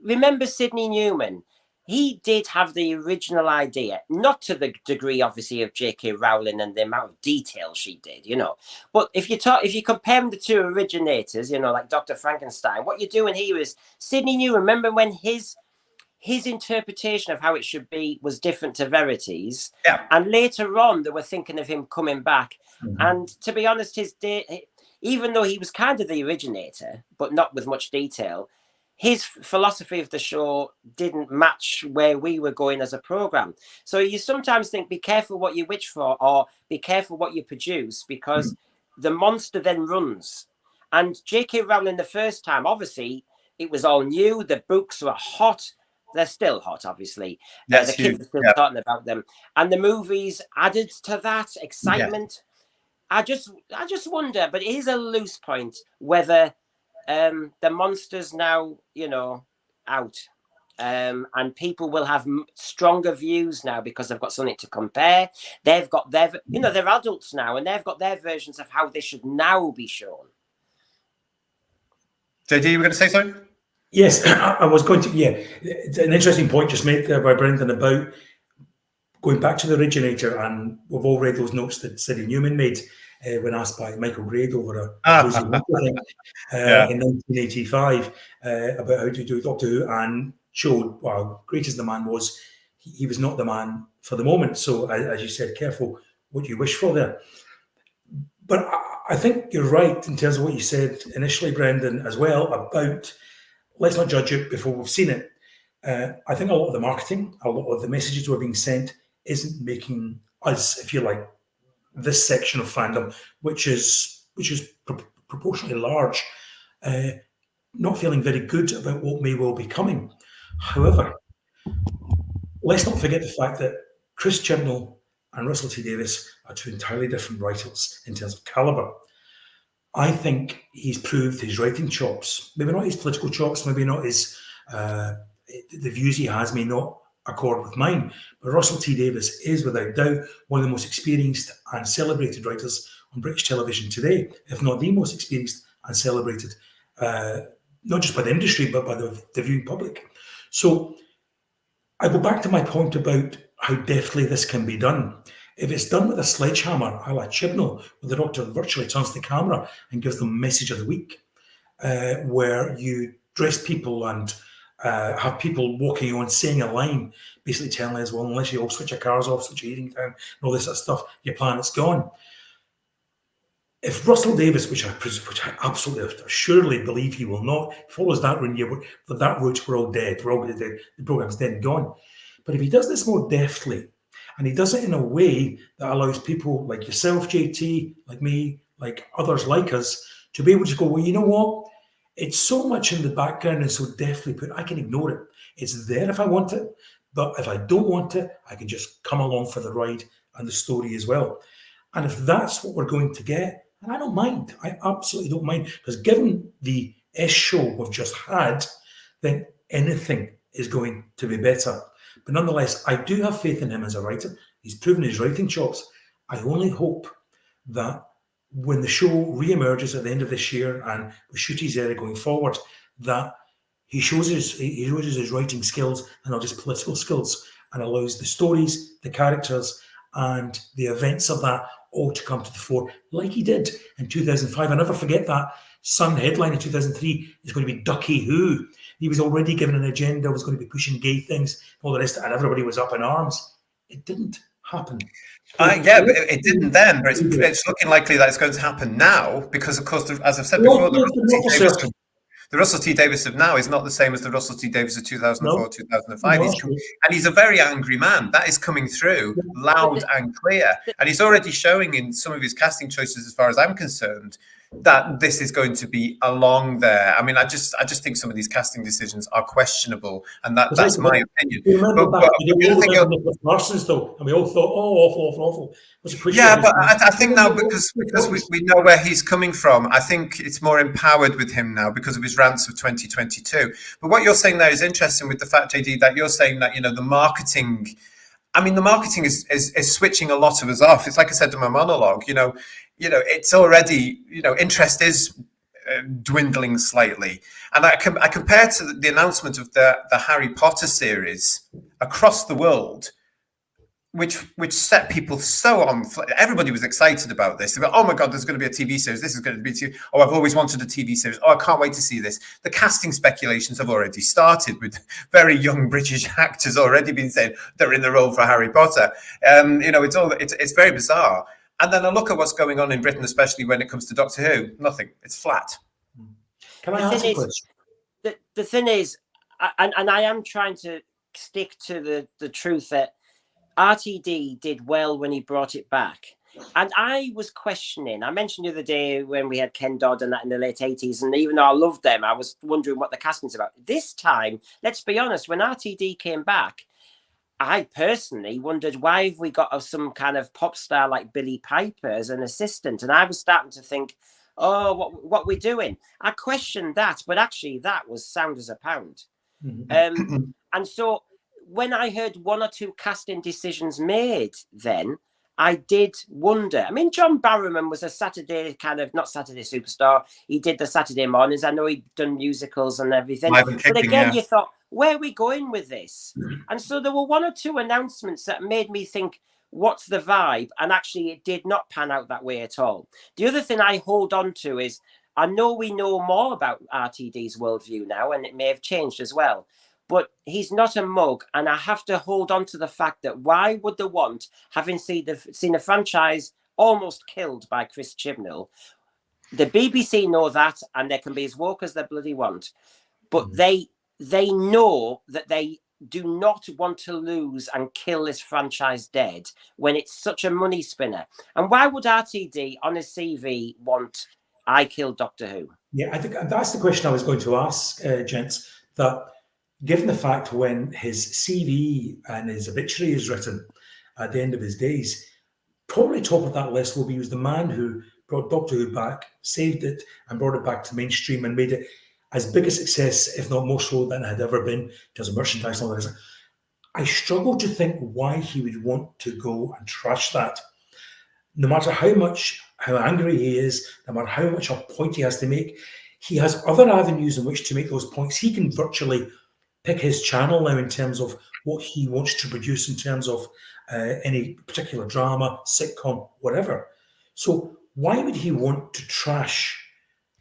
Remember Sidney Newman? He did have the original idea, not to the degree, obviously, of J.K. Rowling and the amount of detail she did, you know. But if you compare the two originators, you know, like Dr. Frankenstein, what you're doing here is Sidney Newman. Remember when his his interpretation of how it should be was different to Verity's. Yeah. And later on, they were thinking of him coming back. And to be honest, even though he was kind of the originator, but not with much detail, his philosophy of the show didn't match where we were going as a program. So you sometimes think, be careful what you wish for, or be careful what you produce, because the monster then runs. And J.K. Rowling, the first time, obviously, it was all new. The books were hot. They're still hot, obviously. The kids are still talking about them. And the movies added to that excitement. Yeah. I just wonder, but it is a loose point, whether the monster's now, out. And people will have stronger views now because they've got something to compare. They've got they're adults now, and they've got their versions of how they should now be shown. JD, you were going to say something? Yes, I was going to. Yeah, it's an interesting point just made there by Brendan about going back to the originator, and we've all read those notes that Sidney Newman made when asked by Michael Grade over a in 1985 about how to do Doctor Who, and showed, wow, great as the man was, he was not the man for the moment. So, as you said, careful what you wish for there. But I think you're right in terms of what you said initially, Brendan, as well, about let's not judge it before we've seen it. I think a lot of the marketing, a lot of the messages that were being sent isn't making us, if you like, this section of fandom, which is proportionally large, not feeling very good about what may well be coming. However, let's not forget the fact that Chris Chibnall and Russell T Davies are two entirely different writers in terms of calibre. I think he's proved his writing chops, maybe not his political chops, maybe not his, the views he has may not accord with mine, but Russell T Davies is without doubt one of the most experienced and celebrated writers on British television today, if not the most experienced and celebrated, not just by the industry, but by the viewing public. So I go back to my point about how deftly this can be done. If it's done with a sledgehammer, a la Chibnall, where the Doctor virtually turns the camera and gives them message of the week, where you dress people and have people walking on saying a line, basically telling us, well, unless you all switch your cars off, switch your heating down, and all this sort of stuff, your planet's gone. If Russell Davies, which I absolutely surely believe he will not, follows that route, we're all dead. We're all dead. The program's dead and gone. But if he does this more deftly, and he does it in a way that allows people like yourself, JT, like me, like others like us, to be able to go, well, you know what? It's so much in the background and so deftly put, I can ignore it. It's there if I want it, but if I don't want it, I can just come along for the ride and the story as well. And if that's what we're going to get, and I don't mind, I absolutely don't mind, because given the S show we've just had, then anything is going to be better. But nonetheless, I do have faith in him as a writer. He's proven his writing chops. I only hope that when the show re-emerges at the end of this year and with Shooty's era going forward, that he shows his writing skills and not just political skills, and allows the stories, the characters, and the events of that all to come to the fore, like he did in 2005. I never forget that Sun headline in 2003 is going to be Ducky Who. He was already given an agenda, was going to be pushing gay things, all the rest, and everybody was up in arms. It didn't happen. Yeah, but it didn't then, but it's looking likely that it's going to happen now because, of course, as I've said before, the Russell T Davies of now is not the same as the Russell T Davies of 2004, 2005. And he's a very angry man. That is coming through loud and clear. And he's already showing in some of his casting choices, as far as I'm concerned, that this is going to be along there. I mean, I just think some of these casting decisions are questionable, and that's my opinion. Nicholas Parsons, though, and we all thought, oh, awful. Yeah, but I think now because we know where he's coming from, I think it's more empowered with him now because of his rants of 2022. But what you're saying there is interesting with the fact, JD, that you're saying that the marketing. I mean, the marketing is switching a lot of us off. It's like I said in my monologue. It's already, interest is dwindling slightly. And I compare to the announcement of the Harry Potter series across the world. which set people so on. Everybody was excited about this. They were, oh my God, there's going to be a TV series. This is going to be oh, I've always wanted a TV series. Oh, I can't wait to see this. The casting speculations have already started with very young British actors already been saying they're in the role for Harry Potter. It's very bizarre. And then I look at what's going on in Britain, especially when it comes to Doctor Who. Nothing. It's flat. Can I ask a question? The thing is, and I am trying to stick to the truth that RTD did well when he brought it back. And I was questioning, I mentioned the other day when we had Ken Dodd and that in the late 80s, and even though I loved them, I was wondering what the casting's about. This time, let's be honest, when RTD came back, I personally wondered, why have we got some kind of pop star like Billy Piper as an assistant? And I was starting to think, oh, what we're doing. I questioned that, but actually that was sound as a pound. And so when I heard one or two casting decisions made then, I did wonder. I mean, John Barrowman was a Saturday not Saturday superstar. He did the Saturday mornings. I know he'd done musicals and everything. But again, you thought, where are we going with this? And so there were one or two announcements that made me think, what's the vibe? And actually, it did not pan out that way at all. The other thing I hold on to is, I know we know more about RTD's worldview now, and it may have changed as well. But he's not a mug, and I have to hold on to the fact that why would they want, having seen a franchise almost killed by Chris Chibnall? The BBC know that, and they can be as woke as they bloody want. But they know that they do not want to lose and kill this franchise dead when it's such a money spinner. And why would RTD on his CV want, I killed Doctor Who? Yeah, I think that's the question I was going to ask, gents, that given the fact when his CV and his obituary is written at the end of his days, probably top of that list will be he was the man who brought Doctor Who back, saved it, and brought it back to mainstream and made it as big a success, if not more so, than it had ever been in terms of merchandise and all that. I struggle to think why he would want to go and trash that. No matter how angry he is, no matter how much a point he has to make, he has other avenues in which to make those points. He can virtually pick his channel now in terms of what he wants to produce in terms of any particular drama, sitcom, whatever. So why would he want to trash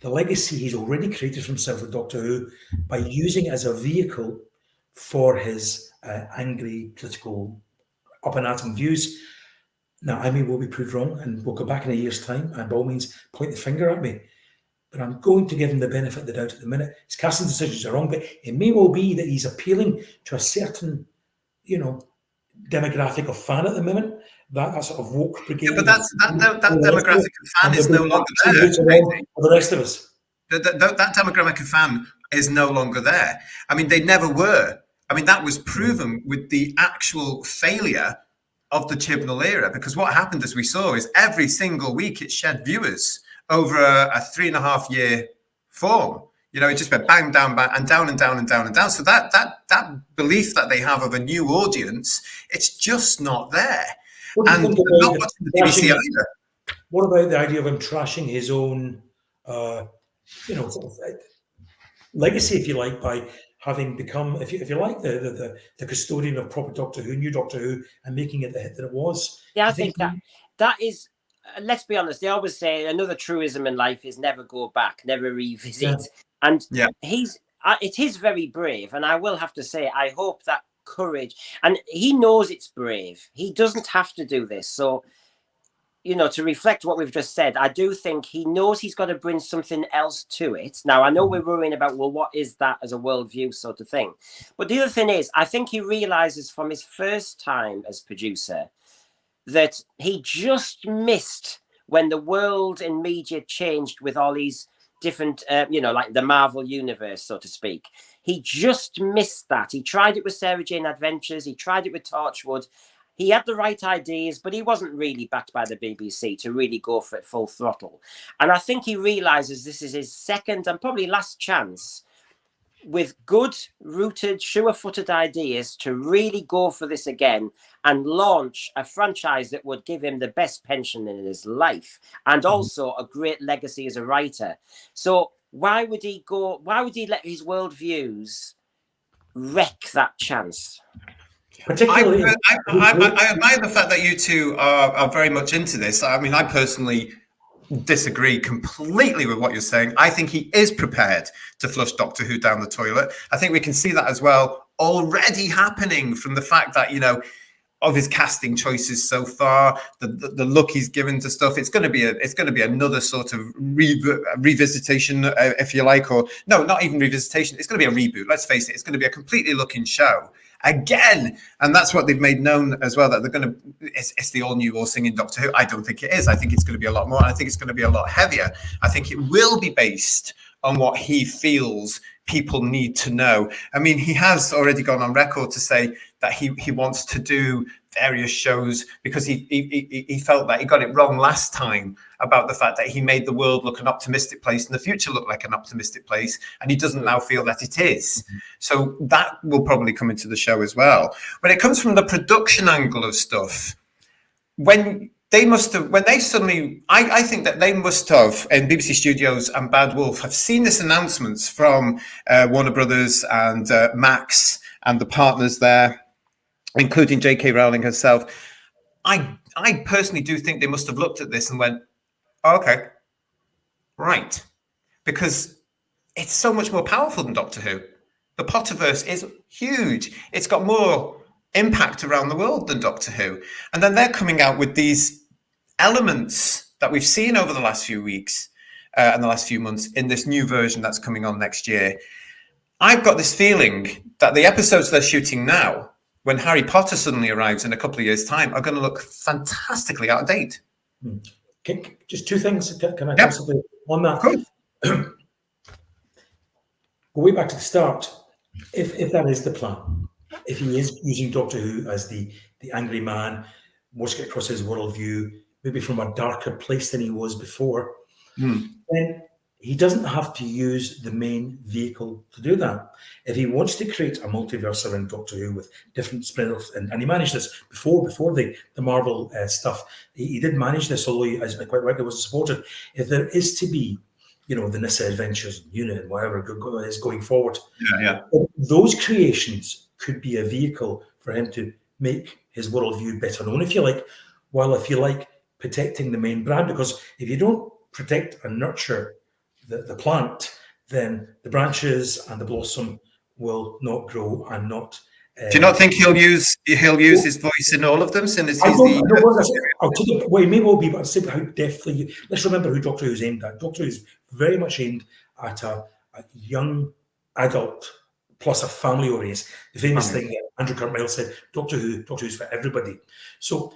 the legacy he's already created for himself with Doctor Who by using it as a vehicle for his angry, political, up and atom views? Now, I may well be proved wrong, and we'll go back in a year's time and by all means point the finger at me. But I'm going to give him the benefit of the doubt at the minute. His casting decisions are wrong, but it may well be that he's appealing to a certain, demographic of fan at the moment. That sort of woke brigade. Yeah, but that demographic of fan is no longer there. For the rest of us. That demographic of fan is no longer there. I mean, they never were. I mean, that was proven with the actual failure of the Chibnall era, because what happened, as we saw, is every single week it shed viewers over a 3.5 year form. It just went bang, down, bang, and down and down and down and down. So that belief that they have of a new audience, it's just not there. And not watching the BBC either. What about the idea of him trashing his own, sort of legacy, if you like, by having become, if you like, the custodian of proper Doctor Who, new Doctor Who, and making it the hit that it was? Yeah, I think that is. Let's be honest. They always say another truism in life is never go back, never revisit. Yeah. And it is very brave. And I will have to say, I hope that courage, and he knows it's brave. He doesn't have to do this. So, to reflect what we've just said, I do think he knows he's got to bring something else to it. Now, I know we're worrying about, well, what is that as a worldview sort of thing? But the other thing is, I think he realizes from his first time as producer that he just missed when the world in media changed with all these different, like the Marvel universe, so to speak. He just missed that. He tried it with Sarah Jane Adventures. He tried it with Torchwood. He had the right ideas, but he wasn't really backed by the BBC to really go for it full throttle. And I think he realizes this is his second and probably last chance with good, rooted, sure-footed ideas to really go for this again and launch a franchise that would give him the best pension in his life and also a great legacy as a writer. So why would he let his worldviews wreck that chance? Particularly, I admire the fact that you two are very much into this. I mean, I personally disagree completely with what you're saying. I think he is prepared to flush Doctor Who down the toilet. I think we can see that as well already happening from the fact that, you know, of his casting choices so far, the look he's given to stuff. It's going to be another sort of revisitation, if you like, or no, not even revisitation. It's going to be a reboot. Let's face it. It's going to be a completely looking show again, and that's what they've made known as well, that they're going to. It's the all new, all singing Doctor Who. I don't think it is. I think it's going to be a lot more. I think it's going to be a lot heavier. I think it will be based on what he feels people need to know. I mean, he has already gone on record to say that he wants to do various shows because he felt that he got it wrong last time about the fact that he made the world look an optimistic place and the future look like an optimistic place, and he doesn't now feel that it is. So that will probably come into the show as well. When it comes from the production angle of stuff, I think that they must have, in BBC Studios and Bad Wolf, have seen this announcements from Warner Brothers and Max and the partners there, including J.K. Rowling herself. I personally do think they must have looked at this and went, oh, okay, right. Because it's so much more powerful than Doctor Who. The Potterverse is huge. It's got more impact around the world than Doctor Who. And then they're coming out with these elements that we've seen over the last few weeks and the last few months in this new version that's coming on next year. I've got this feeling that the episodes they're shooting now, when Harry Potter suddenly arrives in a couple of years' time, are going to look fantastically out of date. Just two things. Can I Yep. possibly on that? Cool. Go way back to the start. If that is the plan, if he is using Doctor Who as the angry man, wants to get across his worldview, maybe from a darker place than he was before, then he doesn't have to use the main vehicle to do that. If he wants to create a multiverse around Doctor Who with different spin-offs, and he managed this before the Marvel stuff, he did manage this, although he, as quite rightly wasn't supported. If there is to be, you know, the Nissa Adventures, Unit, and whatever is going forward, those creations could be a vehicle for him to make his worldview better known, if you like, while, if you like, protecting the main brand. Because if you don't protect and nurture the plant, then the branches and the blossom will not grow and not. Do you not think he'll use his voice in all of them? Since he's I'll take it. Well, he may well be, but I'll say how deftly. Let's remember who Doctor Who's aimed at. Doctor Who's very much aimed at a young adult plus a family audience. The famous thing that Andrew Cartmile said: Doctor Who's for everybody. So,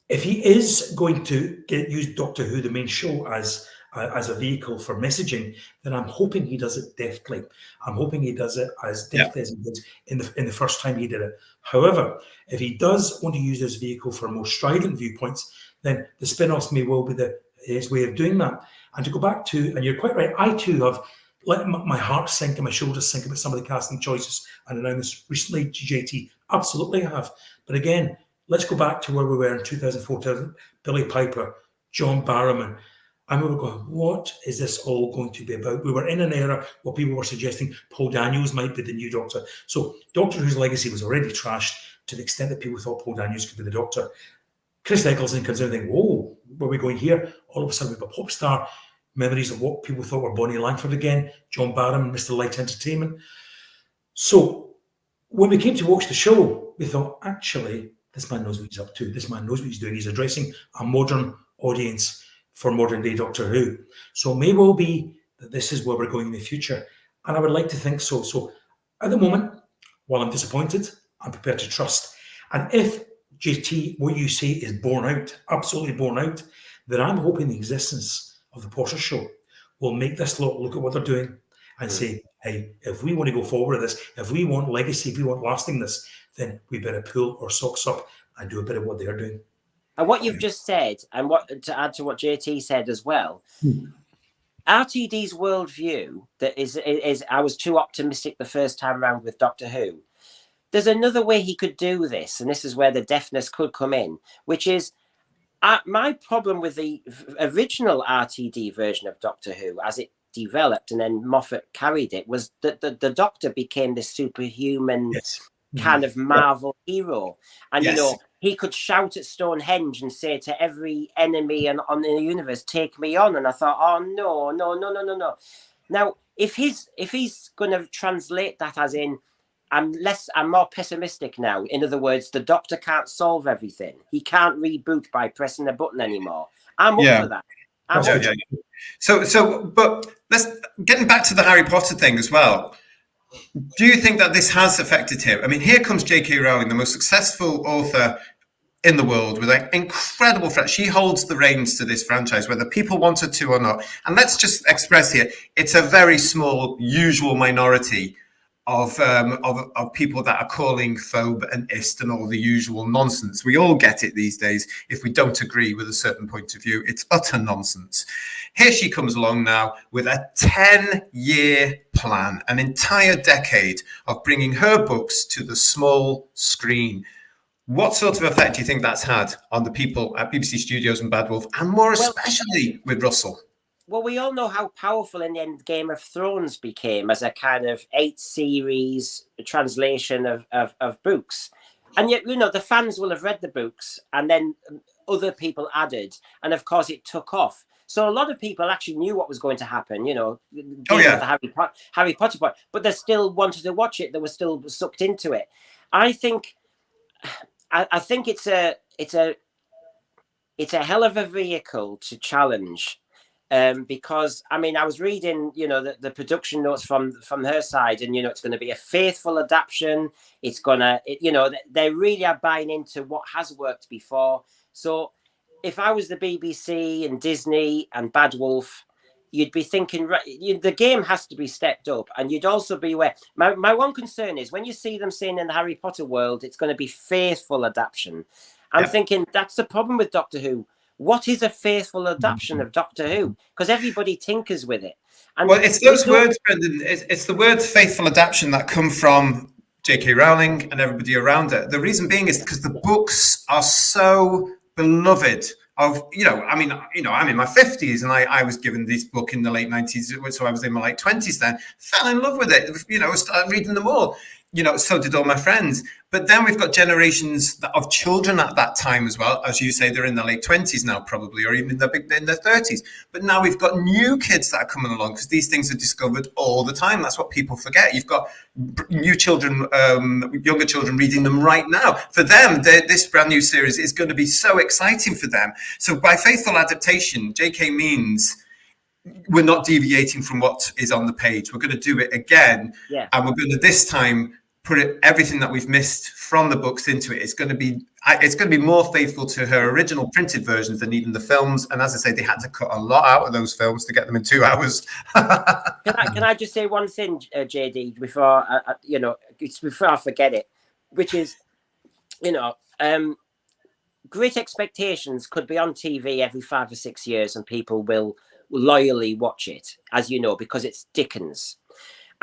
if he is going to use Doctor Who, the main show, as a vehicle for messaging, then I'm hoping he does it deftly. I'm hoping he does it as deftly as he did in the first time he did it. However, if he does want to use this vehicle for more strident viewpoints, then the spin-offs may well be his way of doing that. And to go back to, and you're quite right, I too have let my heart sink and my shoulders sink about some of the casting choices and announcements recently to JT. Absolutely have. But again, let's go back to where we were in 2004, Billy Piper, John Barrowman. And we were going, what is this all going to be about? We were in an era where people were suggesting Paul Daniels might be the new Doctor. So Doctor Who's legacy was already trashed to the extent that people thought Paul Daniels could be the Doctor. Chris Eccleston comes in and thinks, whoa, where are we going here? All of a sudden we have a pop star, memories of what people thought were Bonnie Langford again, John Barham, Mr. Light Entertainment. So when we came to watch the show, we thought, actually, this man knows what he's up to. This man knows what he's doing. He's addressing a modern audience for modern day Doctor Who. So it may well be that this is where we're going in the future. And I would like to think so. So at the moment, while I'm disappointed, I'm prepared to trust. And if, JT, what you say is borne out, absolutely borne out, then I'm hoping the existence of the Potter Show will make this lot look at what they're doing and say, hey, if we want to go forward with this, if we want legacy, if we want lastingness, then we better pull our socks up and do a bit of what they're doing. And what you've just said, and what to add to what JT said as well, RTD's worldview that is I was too optimistic the first time around with Doctor Who. There's another way he could do this, and this is where the deafness could come in, which is my problem with the original RTD version of Doctor Who, as it developed and then Moffat carried it, was that the Doctor became this superhuman kind of Marvel hero. And, Yes. you know, he could shout at Stonehenge and say to every enemy on the universe, take me on. And I thought, oh, no. Now, if he's going to translate that as in, I'm more pessimistic now. In other words, the Doctor can't solve everything. He can't reboot by pressing a button anymore. I'm up for that. But getting back to the Harry Potter thing as well. Do you think that this has affected him? I mean, here comes J.K. Rowling, the most successful author in the world, with an incredible franchise. She holds the reins to this franchise, whether people wanted to or not. And let's just express here, it's a very small, usual minority of people that are calling phobe and ist and all the usual nonsense. We all get it these days. If we don't agree with a certain point of view, it's utter nonsense. Here she comes along now with a 10-year plan, an entire decade of bringing her books to the small screen. What sort of effect do you think that's had on the people at BBC Studios and Bad Wolf, and more especially with Russell? Well, we all know how powerful in the end Game of Thrones became as a kind of 8-series translation of books. And yet, you know, the fans will have read the books and then other people added. And of course, it took off. So a lot of people actually knew what was going to happen, you know, the Harry Potter part, but they still wanted to watch it. They were still sucked into it. I think it's a hell of a vehicle to challenge. Because I mean, I was reading, you know, the production notes from her side, and you know, it's going to be a faithful adaptation. It's gonna, you know, they really are buying into what has worked before. So, if I was the BBC and Disney and Bad Wolf, you'd be thinking, the game has to be stepped up, and you'd also be aware. My one concern is when you see them saying in the Harry Potter world, it's going to be faithful adaptation. I'm thinking that's the problem with Doctor Who. What is a faithful adaptation of Doctor Who? Because everybody tinkers with it. And well, it's those words, Brendan. It's the words faithful adaptation that come from J.K. Rowling and everybody around her. The reason being is because the books are so beloved. I'm in my 50s, and I was given this book in the late 90s, so I was in my late 20s then. Fell in love with it. You know, started reading them all. You know, so did all my friends. But then we've got generations of children at that time as well. As you say, they're in their late 20s now, probably, or even in their 30s. But now we've got new kids that are coming along because these things are discovered all the time. That's what people forget. You've got new children, younger children reading them right now. For them, this brand new series is going to be so exciting for them. So by faithful adaptation, JK means we're not deviating from what is on the page. We're going to do it again. Yeah. And we're going to this time put everything that we've missed from the books into it. It's going to be more faithful to her original printed versions than even the films. And as I say, they had to cut a lot out of those films to get them in 2 hours. Can I just say one thing, JD, before I forget it, which is, you know, Great Expectations could be on TV every 5 or 6 years, and people will loyally watch it, as you know, because it's Dickens.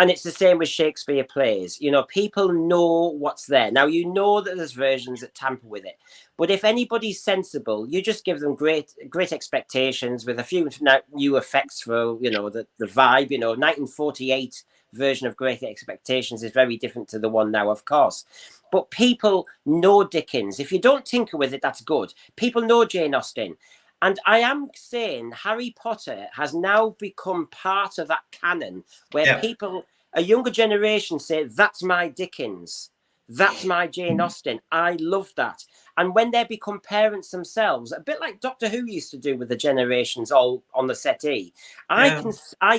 And it's the same with Shakespeare plays. You know, people know what's there. Now, you know that there's versions that tamper with it. But if anybody's sensible, you just give them great Expectations with a few new effects for, you know, the vibe. You know, 1948 version of Great Expectations is very different to the one now, of course. But people know Dickens. If you don't tinker with it, that's good. People know Jane Austen. And I am saying Harry Potter has now become part of that canon where people, a younger generation, say, that's my Dickens. That's my Jane Austen. I love that. And when they become parents themselves, a bit like Doctor Who used to do with the generations all on the settee, I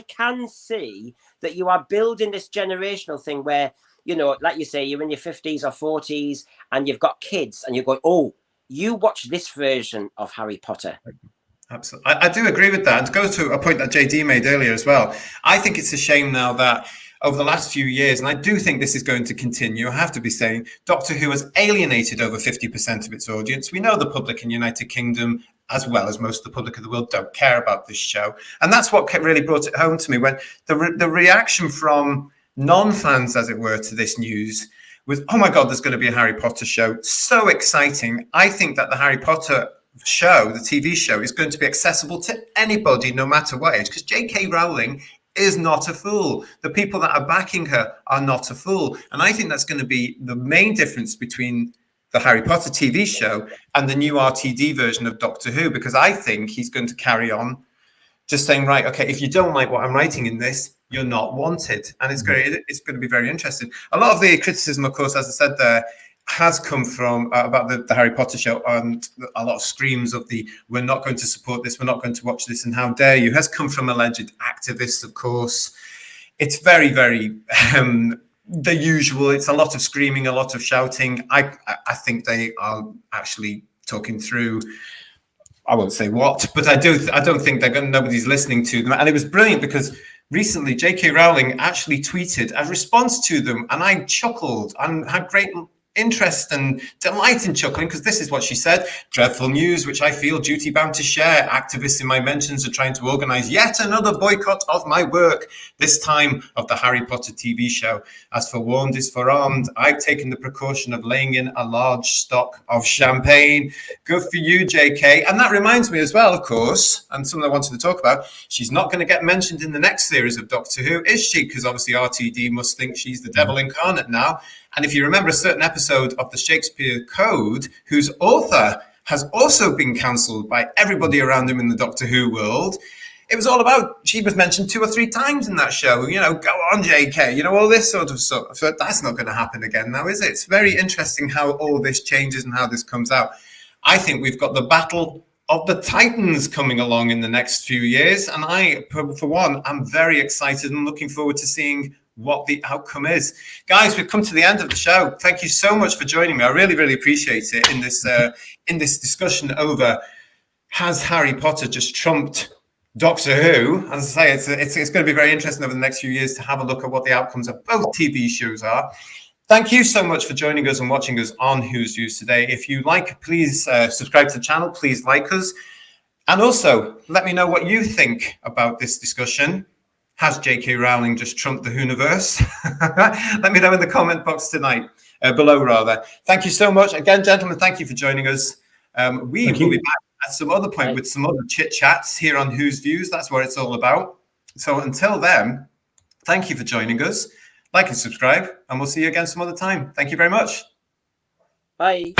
can see that you are building this generational thing where, you know, like you say, you're in your 50s or 40s and you've got kids and you're going, oh, you watch this version of Harry Potter. Absolutely. I do agree with that. And to go to a point that JD made earlier as well, I think it's a shame now that over the last few years, and I do think this is going to continue, I have to be saying, Doctor Who has alienated over 50% of its audience. We know the public in the United Kingdom, as well as most of the public of the world, don't care about this show. And that's what really brought it home to me, when the reaction from non-fans, as it were, to this news was, oh my God, there's going to be a Harry Potter show. So exciting. I think that the Harry Potter show, the TV show, is going to be accessible to anybody, no matter what age, because J.K. Rowling is not a fool. The people that are backing her are not a fool. And I think that's going to be the main difference between the Harry Potter TV show and the new RTD version of Doctor Who, because I think he's going to carry on just saying, right, okay, if you don't like what I'm writing in this, you're not wanted. And it's going to be very interesting. A lot of the criticism, of course, as I said there, has come from about the Harry Potter show, and a lot of screams of we're not going to support this, we're not going to watch this, and how dare you, has come from alleged activists, of course. It's very, very the usual. It's a lot of screaming, a lot of shouting. I think they are actually talking through, I won't say what, but I don't think nobody's listening to them. And it was brilliant because recently J.K. Rowling actually tweeted a response to them, and I chuckled and had great interest and delight in chuckling, because this is what she said: dreadful news which I feel duty bound to share. Activists in my mentions are trying to organize yet another boycott of my work, this time of the Harry Potter TV show. As for warned is forearmed, I've taken the precaution of laying in a large stock of champagne. Good for you, JK. And that reminds me as well, of course, and something I wanted to talk about, she's not going to get mentioned in the next series of Doctor Who, is she? Because obviously RTD must think she's the devil incarnate now. And if you remember a certain episode of the Shakespeare Code, whose author has also been cancelled by everybody around him in the Doctor Who world, it was all about, she was mentioned 2 or 3 times in that show, you know, go on, JK, you know, all this sort of stuff. So that's not going to happen again now, is it? It's very interesting how all this changes and how this comes out. I think we've got the battle of the Titans coming along in the next few years. And I, for one, I'm very excited and looking forward to seeing what the outcome is. Guys, we've come to the end of the show. Thank you so much for joining me. I really, really appreciate it in this discussion over, has Harry Potter just trumped Doctor Who? As I say, it's going to be very interesting over the next few years to have a look at what the outcomes of both TV shows are. Thank you so much for joining us and watching us on Who's Views today. If you like, please subscribe to the channel. Please like us. And also, let me know what you think about this discussion. Has J.K. Rowling just trumped the Whoniverse? Let me know in the comment box tonight, below rather. Thank you so much. Again, gentlemen, thank you for joining us. We will be back at some other point with some other chit-chats here on Who's Views. That's what it's all about. So until then, thank you for joining us. Like and subscribe, and we'll see you again some other time. Thank you very much. Bye.